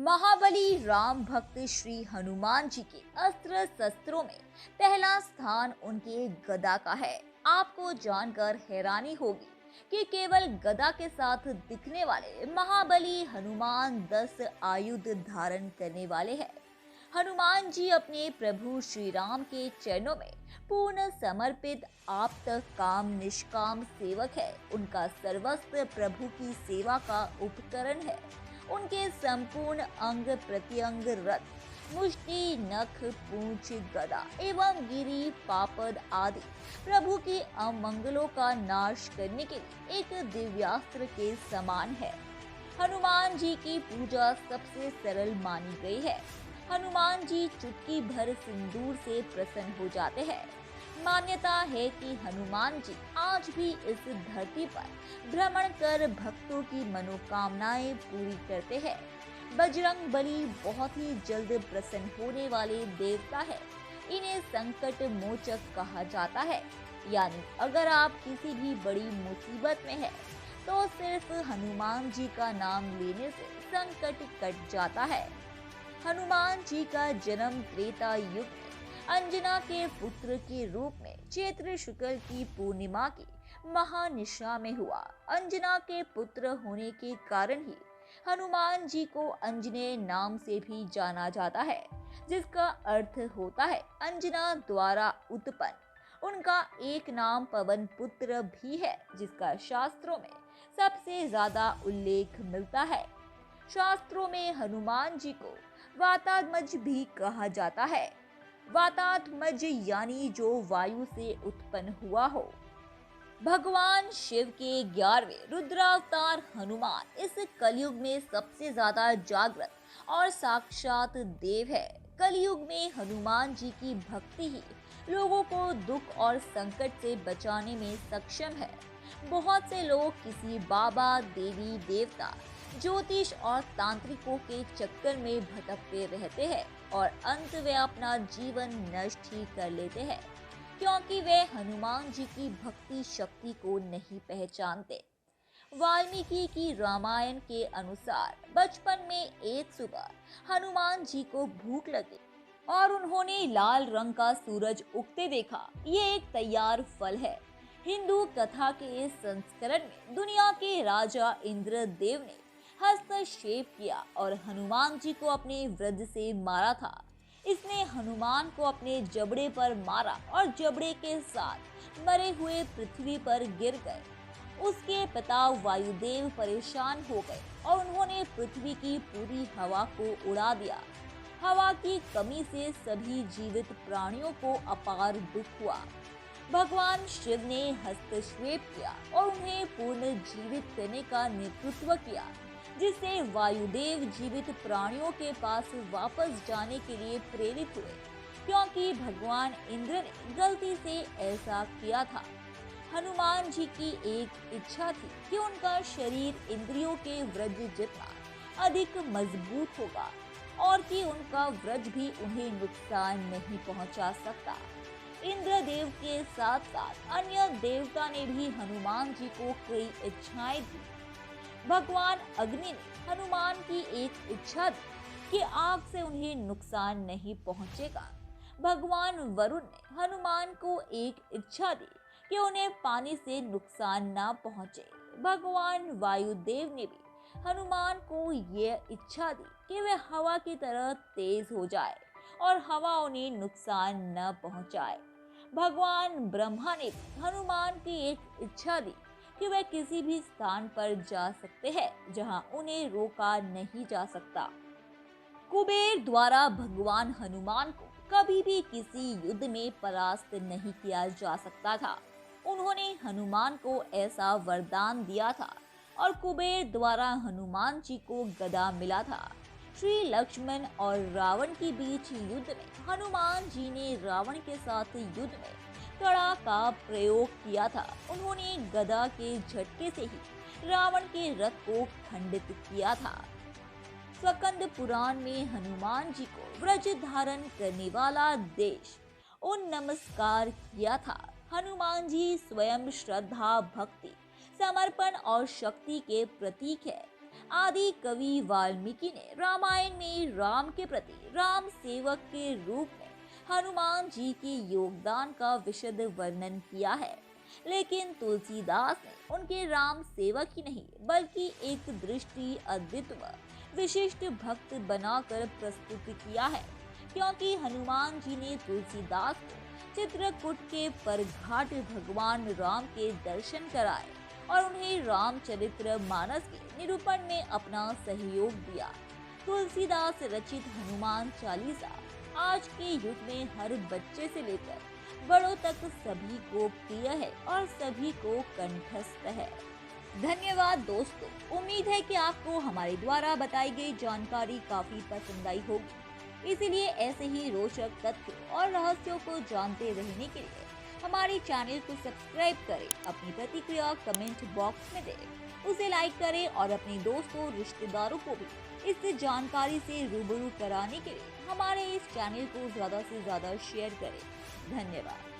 महाबली राम भक्त श्री हनुमान जी के अस्त्र शस्त्रों में पहला स्थान उनके गदा का है। आपको जानकर हैरानी होगी कि केवल गदा के साथ दिखने वाले महाबली हनुमान 10 आयुध धारण करने वाले हैं। हनुमान जी अपने प्रभु श्री राम के चरणों में पूर्ण समर्पित आप्त काम निष्काम सेवक है। उनका सर्वस्व प्रभु की सेवा का उपकरण है। उनके संपूर्ण अंग प्रत्यंग रथ मुष्टि नख पूंछ गदा एवं गिरी पापद आदि प्रभु के अमंगलों का नाश करने के लिए एक दिव्यास्त्र के समान है। हनुमान जी की पूजा सबसे सरल मानी गई है। हनुमान जी चुटकी भर सिंदूर से प्रसन्न हो जाते हैं। मान्यता है कि हनुमान जी आज भी इस धरती पर भ्रमण कर भक्तों की मनोकामनाएं पूरी करते हैं। बजरंग बली बहुत ही जल्द प्रसन्न होने वाले देवता है। इन्हें संकट मोचक कहा जाता है, यानी अगर आप किसी भी बड़ी मुसीबत में हैं, तो सिर्फ हनुमान जी का नाम लेने से संकट कट जाता है। हनुमान जी का जन्म त्रेता युग में अंजना के पुत्र के रूप में चैत्र शुक्ल की पूर्णिमा की महानिशा में हुआ। अंजना के पुत्र होने के कारण ही हनुमान जी को अंजनेय नाम से भी जाना जाता है, जिसका अर्थ होता है अंजना द्वारा उत्पन्न। उनका एक नाम पवन पुत्र भी है, जिसका शास्त्रों में सबसे ज्यादा उल्लेख मिलता है। शास्त्रों में हनुमान जी को वातात्मज भी कहा जाता है। वातात्मज यानी जो वायु से उत्पन्न हुआ हो। भगवान शिव के 11वें रुद्रावतार हनुमान इस कलयुग में सबसे ज्यादा जागृत और साक्षात देव है। कलयुग में हनुमान जी की भक्ति ही लोगों को दुख और संकट से बचाने में सक्षम है। बहुत से लोग किसी बाबा, देवी, देवता, ज्योतिष और तांत्रिकों के चक्कर में भटकते रहते हैं और अंत वे अपना जीवन नष्ट ही कर लेते हैं, क्योंकि वे हनुमान जी की भक्ति शक्ति को नहीं पहचानते। वाल्मीकि की रामायण के अनुसार बचपन में एक सुबह हनुमान जी को भूख लगी और उन्होंने लाल रंग का सूरज उगते देखा। ये एक तैयार फल है। हिंदू कथा के इस संस्करण में दुनिया के राजा इंद्रदेव ने हस्तक्षेप किया और हनुमान जी को अपने वज्र से मारा था। इसने हनुमान को अपने जबड़े पर मारा और जबड़े के साथ मरे हुए पृथ्वी पर गिर गए। उसके पिता वायुदेव परेशान हो गए और उन्होंने पृथ्वी की पूरी हवा को उड़ा दिया। हवा की कमी से सभी जीवित प्राणियों को अपार दुख हुआ। भगवान शिव ने हस्तक्षेप किया और उन्हें पुनः जीवित करने का नेतृत्व किया, जिससे वायुदेव जीवित प्राणियों के पास वापस जाने के लिए प्रेरित हुए, क्योंकि भगवान इंद्र ने गलती से ऐसा किया था। हनुमान जी की एक इच्छा थी कि उनका शरीर इंद्रियों के वज्र जितना अधिक मजबूत होगा और कि उनका वज्र भी उन्हें नुकसान नहीं पहुंचा सकता। इंद्रदेव के साथ साथ अन्य देवता ने भी हनुमान जी को कई इच्छाएं दी। भगवान अग्नि ने हनुमान की एक इच्छा दी कि आग से उन्हें नुकसान नहीं पहुंचेगा। भगवान वरुण ने हनुमान को एक इच्छा दी कि उन्हें पानी से नुकसान ना पहुंचे। भगवान वायुदेव ने भी हनुमान को यह इच्छा दी कि वे हवा की तरह तेज हो जाए और हवा उन्हें नुकसान न पहुंचाए। भगवान ब्रह्मा ने हनुमान की एक इच्छा दी कि वे किसी भी स्थान पर जा सकते हैं जहां उन्हें रोका नहीं जा सकता। कुबेर द्वारा भगवान हनुमान को कभी भी किसी युद्ध में परास्त नहीं किया जा सकता था। उन्होंने हनुमान को ऐसा वरदान दिया था और कुबेर द्वारा हनुमान जी को गदा मिला था। श्री लक्ष्मण और रावण के बीच युद्ध में हनुमान जी ने रावण के साथ युद्ध में कड़ा का प्रयोग किया था। उन्होंने गदा के झटके से ही रावण के रथ को खंडित किया था। स्कंद पुराण में हनुमान जी को व्रज धारण करने वाला देश उन नमस्कार किया था। हनुमान जी स्वयं श्रद्धा, भक्ति, समर्पण और शक्ति के प्रतीक है। आदि कवि वाल्मीकि ने रामायण में राम के प्रति राम सेवक के रूप में हनुमान जी के योगदान का विशद वर्णन किया है, लेकिन तुलसीदास ने उनके राम सेवक ही नहीं बल्कि एक दृष्टि अद्वितीय विशिष्ट भक्त बनाकर प्रस्तुत किया है, क्योंकि हनुमान जी ने तुलसीदास को चित्रकूट के परघाट भगवान राम के दर्शन कराए और उन्हें रामचरित्र मानस के निरूपण में अपना सहयोग दिया। तुलसीदास रचित हनुमान चालीसा आज के युग में हर बच्चे से लेकर बड़ों तक सभी को प्रिय है और सभी को कंठस्थ है। धन्यवाद दोस्तों, उम्मीद है कि आपको हमारे द्वारा बताई गई जानकारी काफी पसंद आई होगी। इसीलिए ऐसे ही रोचक तथ्य और रहस्यों को जानते रहने के लिए हमारे चैनल को सब्सक्राइब करें, अपनी प्रतिक्रिया कमेंट बॉक्स में दें, उसे लाइक करें और अपने दोस्तों रिश्तेदारों को भी इस जानकारी से रूबरू कराने के लिए हमारे इस चैनल को ज्यादा से ज्यादा शेयर करें। धन्यवाद।